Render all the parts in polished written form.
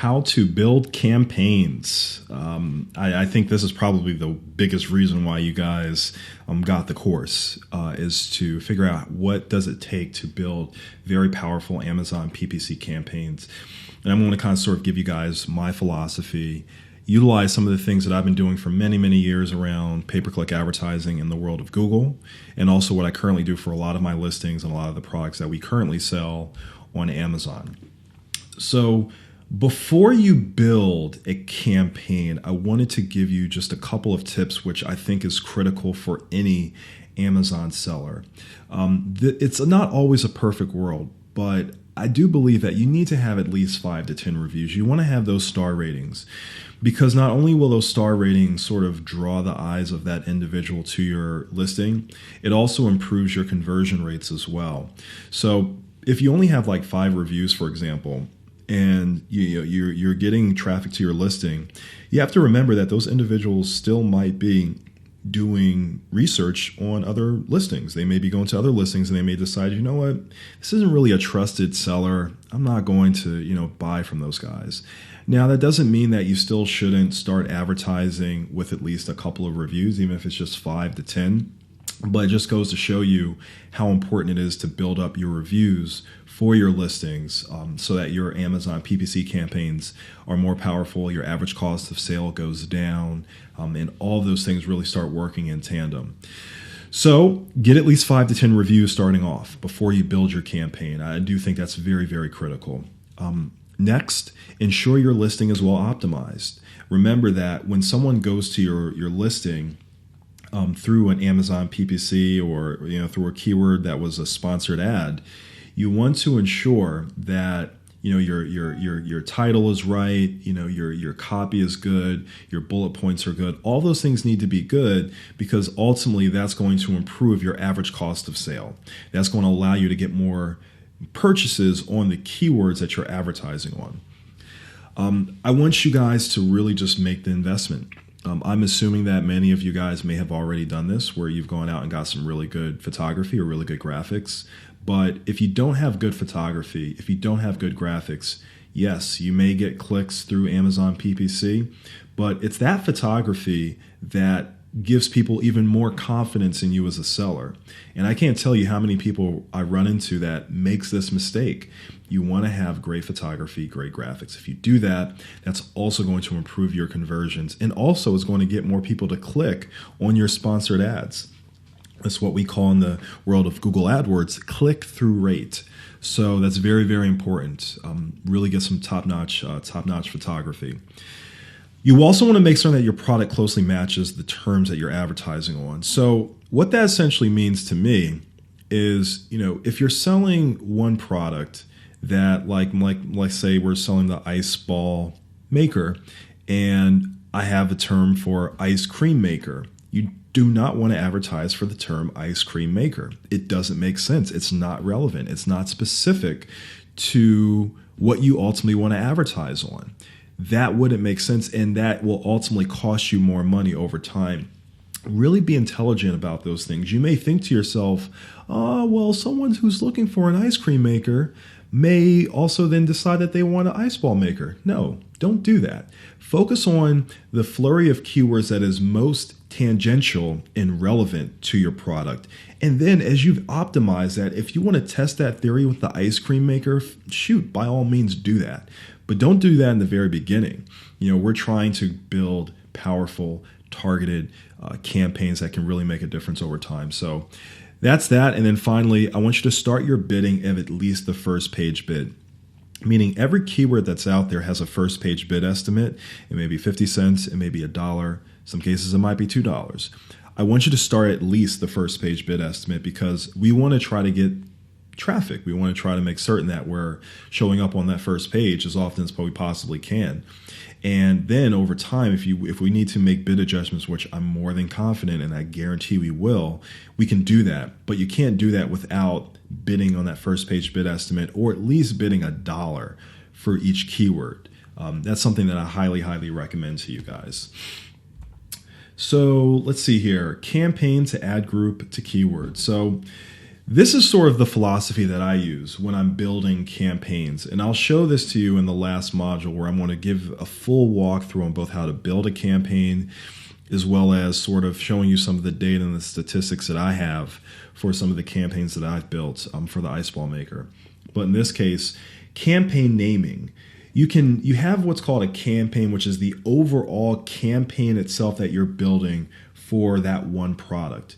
How to build campaigns. I think this is probably the biggest reason why you guys got the course, is to figure out what does it take to build very powerful Amazon PPC campaigns. And I'm going to kind of sort of give you guys my philosophy, utilize some of the things that I've been doing for many, many years around pay-per-click advertising in the world of Google, and also what I currently do for a lot of my listings and a lot of the products that we currently sell on Amazon. So before you build a campaign, I wanted to give you just a couple of tips, which I think is critical for any Amazon seller. It's not always a perfect world, but I do believe that you need to have at least 5 to 10 reviews. You want to have those star ratings, because not only will those star ratings sort of draw the eyes of that individual to your listing, it also improves your conversion rates as well. So if you only have like 5 reviews, for example, and you're getting traffic to your listing, you have to remember that those individuals still might be doing research on other listings. They may be going to other listings and they may decide, you know what, this isn't really a trusted seller. I'm not going to, buy from those guys. Now, that doesn't mean that you still shouldn't start advertising with at least a couple of reviews, even if it's just 5 to 10. But it just goes to show you how important it is to build up your reviews for your listings, so that your Amazon PPC campaigns are more powerful, your average cost of sale goes down, and all of those things really start working in tandem. So get at least 5 to 10 reviews starting off before you build your campaign. I do think that's very, very critical. Next, ensure your listing is well optimized. Remember that when someone goes to your listing, through an Amazon PPC or through a keyword that was a sponsored ad, you want to ensure that your title is right, your copy is good, your bullet points are good. All those things need to be good, because ultimately that's going to improve your average cost of sale. That's going to allow you to get more purchases on the keywords that you're advertising on. I want you guys to really just make the investment. I'm assuming that many of you guys may have already done this, where you've gone out and got some really good photography or really good graphics. But if you don't have good photography, if you don't have good graphics, yes, you may get clicks through Amazon PPC, but it's that photography that gives people even more confidence in you as a seller. And I can't tell you how many people I run into that makes this mistake. You want to have great photography, great graphics. If you do that, that's also going to improve your conversions, and also is going to get more people to click on your sponsored ads. That's what we call in the world of Google AdWords click-through rate. So that's very, very important. Really get some top-notch photography. You also want to make certain that your product closely matches the terms that you're advertising on. So what that essentially means to me is, if you're selling one product that like say we're selling the ice ball maker, and I have a term for ice cream maker, you do not want to advertise for the term ice cream maker. It doesn't make sense. It's not relevant. It's not specific to what you ultimately want to advertise on. That wouldn't make sense, and that will ultimately cost you more money over time. Really be intelligent about those things. You may think to yourself, well, someone who's looking for an ice cream maker may also then decide that they want an ice ball maker. No, don't do that. Focus on the flurry of keywords that is most tangential and relevant to your product. And then as you've optimized that, if you want to test that theory with the ice cream maker, shoot, by all means do that. But don't do that in the very beginning. We're trying to build powerful, targeted campaigns that can really make a difference over time. So that's that. And then finally, I want you to start your bidding at least the first page bid. Meaning every keyword that's out there has a first page bid estimate. It may be 50 cents, it may be $1. Some cases it might be $2. I want you to start at least the first page bid estimate, because we want to try to get traffic. We want to try to make certain that we're showing up on that first page as often as we possibly can. And then over time, if we need to make bid adjustments, which I'm more than confident and I guarantee we will, we can do that. But you can't do that without bidding on that first page bid estimate, or at least bidding $1 for each keyword. That's something that I highly, highly recommend to you guys. So let's see here. Campaign to ad group to keyword. So This is sort of the philosophy that I use when I'm building campaigns. And I'll show this to you in the last module where I'm going to give a full walkthrough on both how to build a campaign as well as sort of showing you some of the data and the statistics that I have for some of the campaigns that I've built for the Ice Ball Maker. But in this case, campaign naming. You have what's called a campaign, which is the overall campaign itself that you're building for that one product.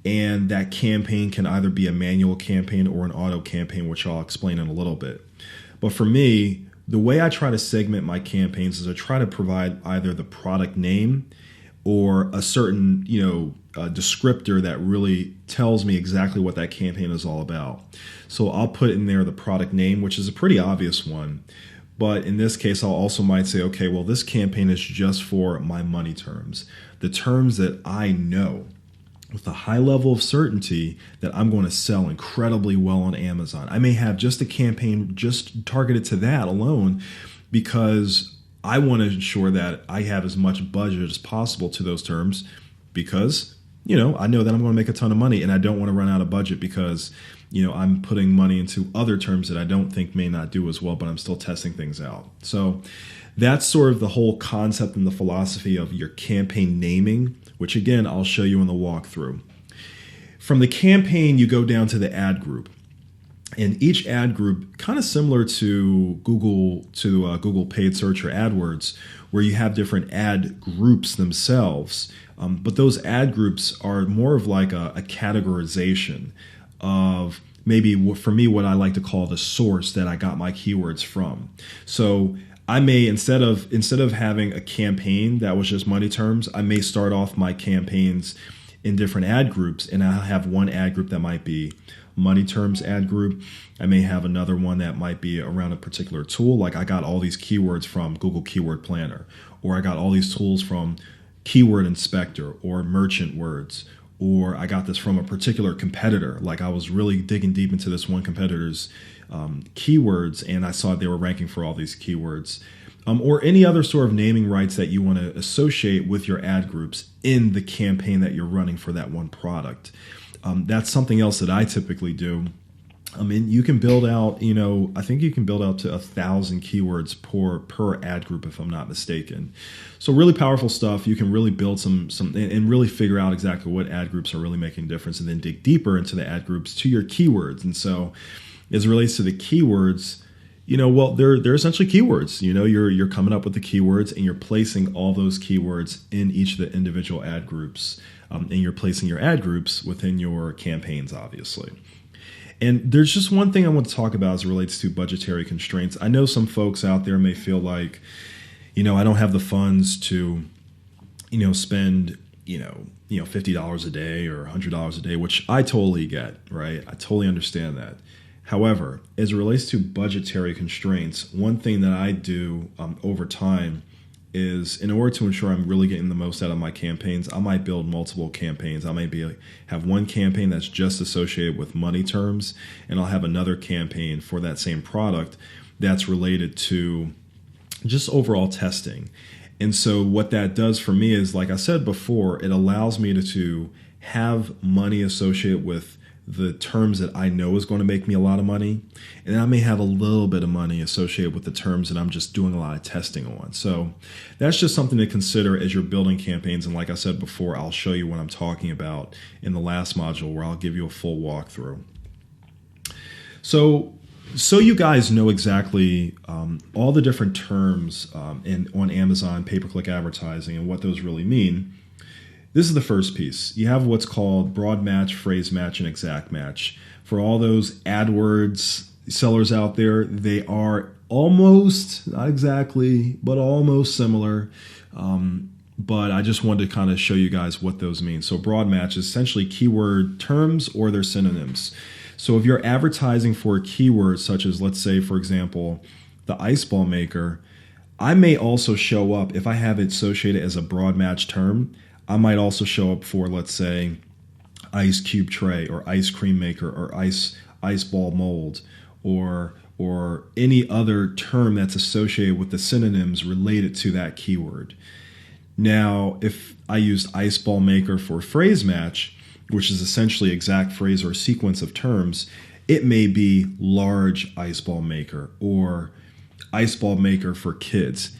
And that campaign can either be a manual campaign or an auto campaign, which I'll explain in a little bit. But for me, the way I try to segment my campaigns is I try to provide either the product name or a certain, descriptor that really tells me exactly what that campaign is all about. So I'll put in there the product name, which is a pretty obvious one. But in this case, I'll also might say, okay, well, this campaign is just for my money terms, the terms that I know with a high level of certainty that I'm going to sell incredibly well on Amazon. I may have just a campaign just targeted to that alone because I want to ensure that I have as much budget as possible to those terms because, I know that I'm going to make a ton of money and I don't want to run out of budget because, I'm putting money into other terms that I don't think may not do as well, but I'm still testing things out. So that's sort of the whole concept and the philosophy of your campaign naming, which again, I'll show you in the walkthrough. From the campaign, you go down to the ad group. And each ad group, kind of similar to Google paid search or AdWords, where you have different ad groups themselves. But those ad groups are more of like a categorization of maybe, for me, what I like to call the source that I got my keywords from. So I may, instead of having a campaign that was just money terms, I may start off my campaigns in different ad groups, and I'll have one ad group that might be money terms ad group. I may have another one that might be around a particular tool, like I got all these keywords from Google Keyword Planner, or I got all these tools from Keyword Inspector or Merchant Words, or I got this from a particular competitor. Like I was really digging deep into this one competitor's keywords, and I saw they were ranking for all these keywords, or any other sort of naming rights that you want to associate with your ad groups in the campaign that you're running for that one product. That's something else that I typically do. I mean, you can build out, I think you can build out to 1,000 keywords per ad group, if I'm not mistaken. So really powerful stuff. You can really build some and really figure out exactly what ad groups are really making a difference, and then dig deeper into the ad groups to your keywords. And so as it relates to the keywords, they're essentially keywords. You're coming up with the keywords and you're placing all those keywords in each of the individual ad groups, and you're placing your ad groups within your campaigns, obviously. And there's just one thing I want to talk about as it relates to budgetary constraints. I know some folks out there may feel like, I don't have the funds to, spend, $50 a day or $100 a day, which I totally get, right? I totally understand that. However, as it relates to budgetary constraints, one thing that I do over time is, in order to ensure I'm really getting the most out of my campaigns, I might build multiple campaigns. I might have one campaign that's just associated with money terms, and I'll have another campaign for that same product that's related to just overall testing. And so what that does for me is, like I said before, it allows me to have money associated with the terms that I know is going to make me a lot of money. And then I may have a little bit of money associated with the terms that I'm just doing a lot of testing on. So that's just something to consider as you're building campaigns. And like I said before, I'll show you what I'm talking about in the last module where I'll give you a full walkthrough. So you guys know exactly all the different terms on Amazon pay-per-click advertising and what those really mean. This is the first piece. You have what's called broad match, phrase match, and exact match. For all those AdWords sellers out there, they are almost, not exactly, but almost similar. But I just wanted to kind of show you guys what those mean. So broad match is essentially keyword terms or their synonyms. So if you're advertising for a keyword such as, let's say, for example, the Ice Ball Maker, I may also show up, if I have it associated as a broad match term, I might also show up for, let's say, ice cube tray or ice cream maker or ice ball mold or any other term that's associated with the synonyms related to that keyword. Now, if I used ice ball maker for phrase match, which is essentially exact phrase or sequence of terms, it may be large ice ball maker or ice ball maker for kids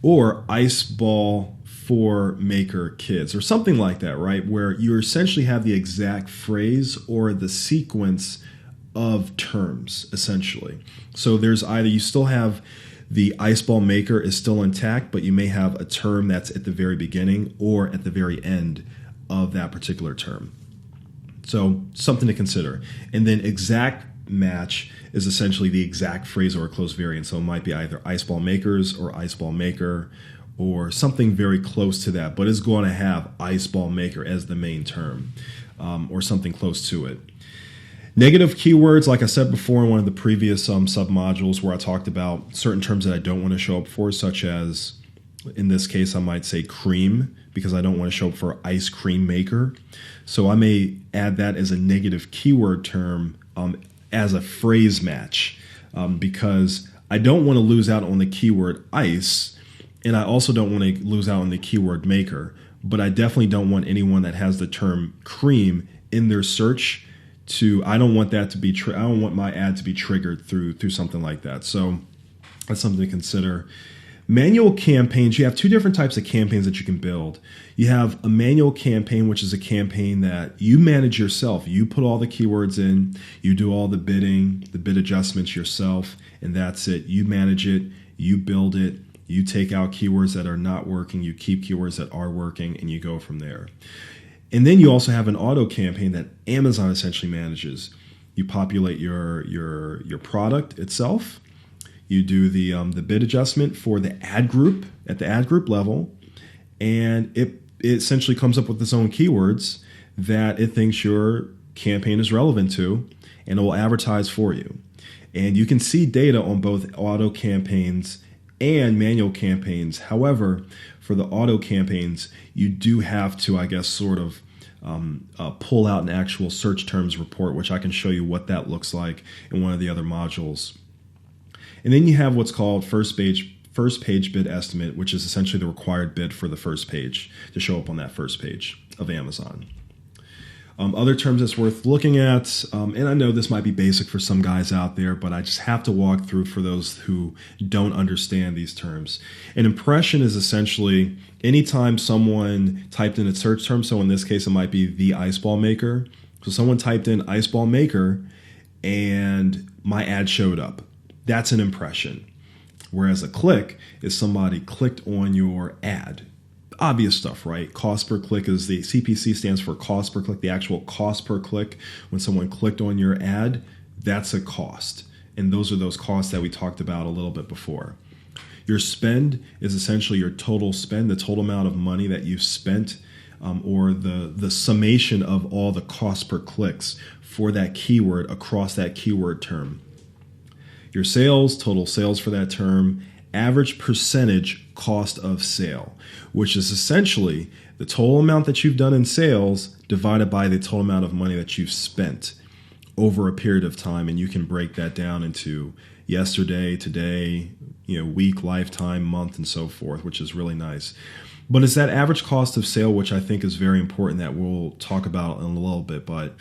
or ice ball for maker kids or something like that, right? Where you essentially have the exact phrase or the sequence of terms, essentially. So there's either you still have the ice ball maker is still intact, but you may have a term that's at the very beginning or at the very end of that particular term. So something to consider. And then exact match is essentially the exact phrase or a close variant. So it might be either ice ball makers or ice ball maker or something very close to that, but it's going to have ice ball maker as the main term or something close to it. Negative keywords, like I said before in one of the previous submodules where I talked about certain terms that I don't want to show up for, such as, in this case, I might say cream, because I don't want to show up for ice cream maker. So I may add that as a negative keyword term as a phrase match because I don't want to lose out on the keyword ice, and I also don't want to lose out on the keyword maker, but I definitely don't want anyone that has the term cream in their search I don't want that to be, I don't want my ad to be triggered through something like that. So that's something to consider. Manual campaigns, you have two different types of campaigns that you can build. You have a manual campaign, which is a campaign that you manage yourself. You put all the keywords in, you do all the bidding, the bid adjustments yourself, and that's it. You manage it, you build it, you take out keywords that are not working, you keep keywords that are working, and you go from there. And then you also have an auto campaign that Amazon essentially manages. You populate your product itself. You do the bid adjustment for the ad group at the ad group level, and it essentially comes up with its own keywords that it thinks your campaign is relevant to, and it will advertise for you. And you can see data on both auto campaigns and manual campaigns. However, for the auto campaigns, you do have to, I guess, sort of pull out an actual search terms report, which I can show you what that looks like in one of the other modules. And then you have what's called first page bid estimate, which is essentially the required bid for the first page to show up on that first page of Amazon. Other terms that's worth looking at, and I know this might be basic for some guys out there, but I just have to walk through for those who don't understand these terms. An impression is essentially anytime someone typed in a search term, so in this case it might be the ice ball maker. So someone typed in ice ball maker and my ad showed up. That's an impression. Whereas a click is somebody clicked on your ad. Obvious stuff, right? Cost per click is the CPC stands for cost per click, the actual cost per click. When someone clicked on your ad, that's a cost. And those are those costs that we talked about a little bit before. Your spend is essentially your total spend, the total amount of money that you've spent, or the summation of all the cost per clicks for that keyword across that keyword term. Your sales, total sales for that term, average percentage cost of sale, which is essentially the total amount that you've done in sales divided by the total amount of money that you've spent over a period of time. And you can break that down into yesterday, today, week, lifetime, month, and so forth, which is really nice. But it's that average cost of sale, which I think is very important, that we'll talk about in a little bit. But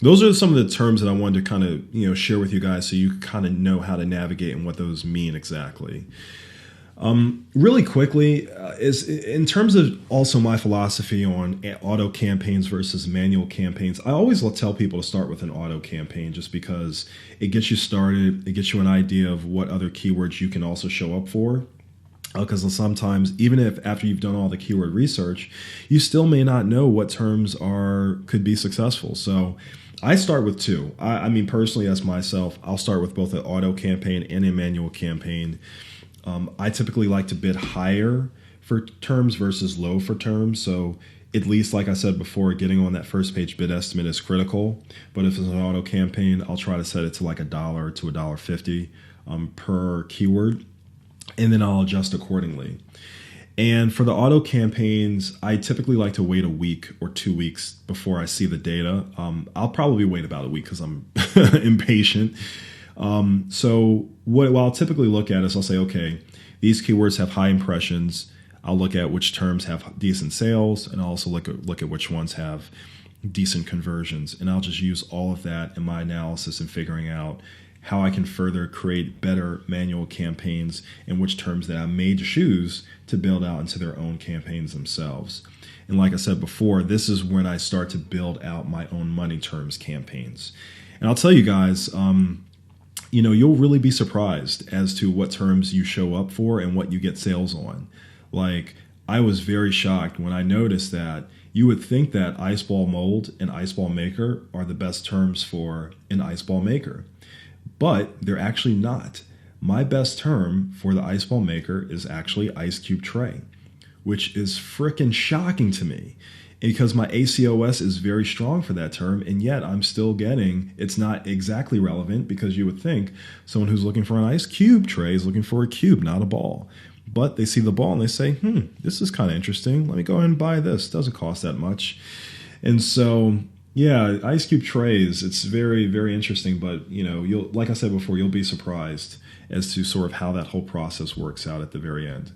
those are some of the terms that I wanted to kind of, share with you guys so you kind of know how to navigate and what those mean exactly. Really quickly, is in terms of also my philosophy on auto campaigns versus manual campaigns, I always tell people to start with an auto campaign just because it gets you started, it gets you an idea of what other keywords you can also show up for. Because sometimes, even if after you've done all the keyword research, you still may not know what terms could be successful. So I start with two. I mean, personally, as myself, I'll start with both an auto campaign and a manual campaign. I typically like to bid higher for terms versus low for terms. So at least, like I said before, getting on that first page bid estimate is critical. But if it's an auto campaign, I'll try to set it to like $1 to $1.50 per keyword, and then I'll adjust accordingly. And for the auto campaigns, I typically like to wait a week or 2 weeks before I see the data. I'll probably wait about a week because I'm impatient. So what I'll typically look at is I'll say, okay, these keywords have high impressions. I'll look at which terms have decent sales, and I'll also look at which ones have decent conversions. And I'll just use all of that in my analysis and figuring out how I can further create better manual campaigns and which terms that I may choose to build out into their own campaigns themselves. And like I said before, this is when I start to build out my own money terms campaigns. And I'll tell you guys, you'll really be surprised as to what terms you show up for and what you get sales on. Like, I was very shocked when I noticed that you would think that Ice Ball Mold and Ice Ball Maker are the best terms for an Ice Ball Maker, but they're actually not. My best term for the Ice Ball Maker is actually Ice Cube Tray, which is freaking shocking to me because my ACOS is very strong for that term, and yet I'm still getting, it's not exactly relevant because you would think someone who's looking for an Ice Cube Tray is looking for a cube, not a ball. But they see the ball and they say, this is kind of interesting. Let me go ahead and buy this. It doesn't cost that much. And so, yeah, Ice Cube Trays, it's very, very interesting. But, you'll, like I said before, you'll be surprised as to sort of how that whole process works out at the very end.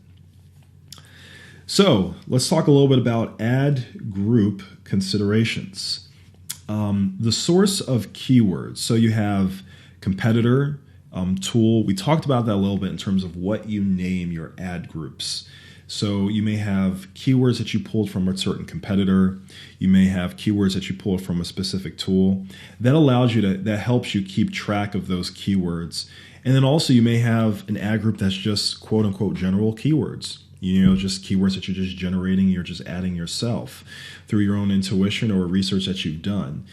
So let's talk a little bit about ad group considerations. The source of keywords. So you have competitor, tool. We talked about that a little bit in terms of what you name your ad groups. So you may have keywords that you pulled from a certain competitor. You may have keywords that you pulled from a specific tool. That helps you keep track of those keywords. And then also you may have an ad group that's just quote unquote general keywords. Just keywords that you're just generating, you're just adding yourself through your own intuition or research that you've done.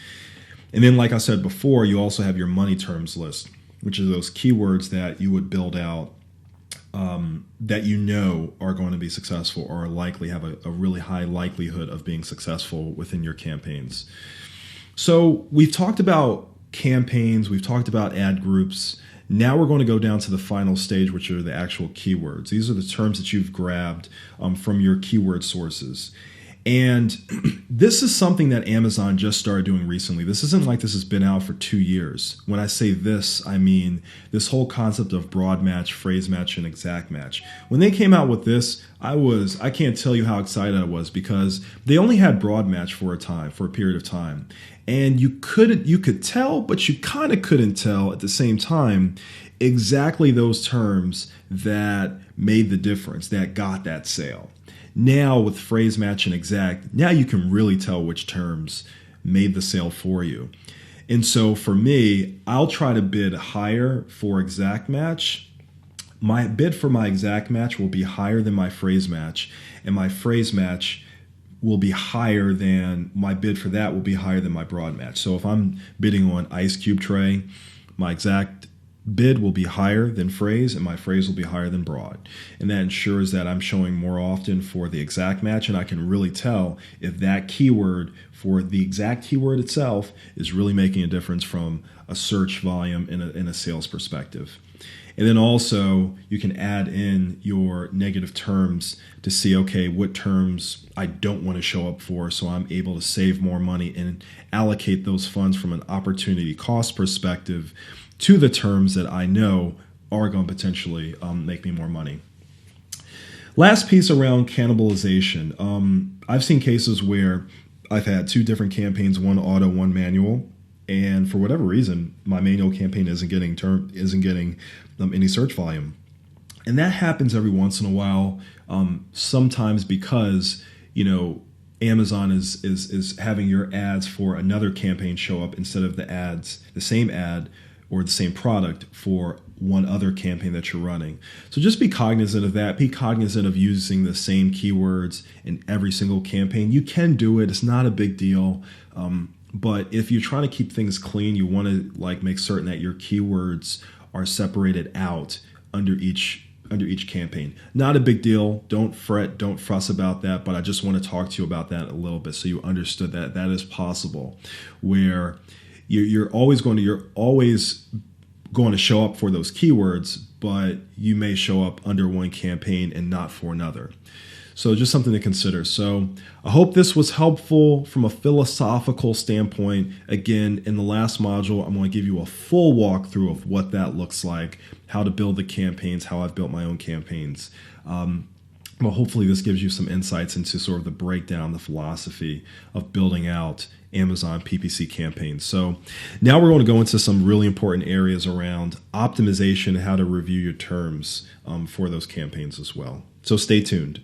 And then, like I said before, you also have your money terms list, which is those keywords that you would build out that are going to be successful or likely have a really high likelihood of being successful within your campaigns. So we've talked about campaigns, we've talked about ad groups. Now we're going to go down to the final stage, which are the actual keywords. These are the terms that you've grabbed from your keyword sources. And this is something that Amazon just started doing recently. This isn't like this has been out for 2 years. When I say this, I mean this whole concept of broad match, phrase match, and exact match. When they came out with this, I can't tell you how excited I was because they only had broad match for a period of time. And you could tell, but you kind of couldn't tell at the same time exactly those terms that made the difference, that got that sale. Now with phrase match and exact, now you can really tell which terms made the sale for you. And so for me, I'll try to bid higher for exact match. My bid for my exact match will be higher than my phrase match, and my phrase match will be higher than, my bid for that will be higher than my broad match. So if I'm bidding on Ice Cube Tray, my exact bid will be higher than phrase, and my phrase will be higher than broad. And that ensures that I'm showing more often for the exact match, and I can really tell if that keyword for the exact keyword itself is really making a difference from a search volume in a sales perspective. And then also you can add in your negative terms to see, okay, what terms I don't want to show up for, so I'm able to save more money and allocate those funds from an opportunity cost perspective to the terms that I know are going to potentially make me more money. Last piece around cannibalization. I've seen cases where I've had 2 different campaigns, one auto, one manual, and for whatever reason, my manual campaign isn't getting any search volume. And that happens every once in a while, sometimes because, Amazon is having your ads for another campaign show up instead of the same ad or the same product for one other campaign that you're running. So just be cognizant of that. Be cognizant of using the same keywords in every single campaign. You can do it. It's not a big deal. But if you're trying to keep things clean, you want to make certain that your keywords are separated out under each campaign. Not a big deal. Don't fret, don't fuss about that, but I just want to talk to you about that a little bit so you understood that that is possible, where you're always going to show up for those keywords, but you may show up under one campaign and not for another. So just something to consider. So I hope this was helpful from a philosophical standpoint. Again, in the last module, I'm going to give you a full walkthrough of what that looks like, how to build the campaigns, how I've built my own campaigns. Well, hopefully this gives you some insights into sort of the breakdown, the philosophy of building out Amazon PPC campaigns. So now we're going to go into some really important areas around optimization, how to review your terms for those campaigns as well. So stay tuned.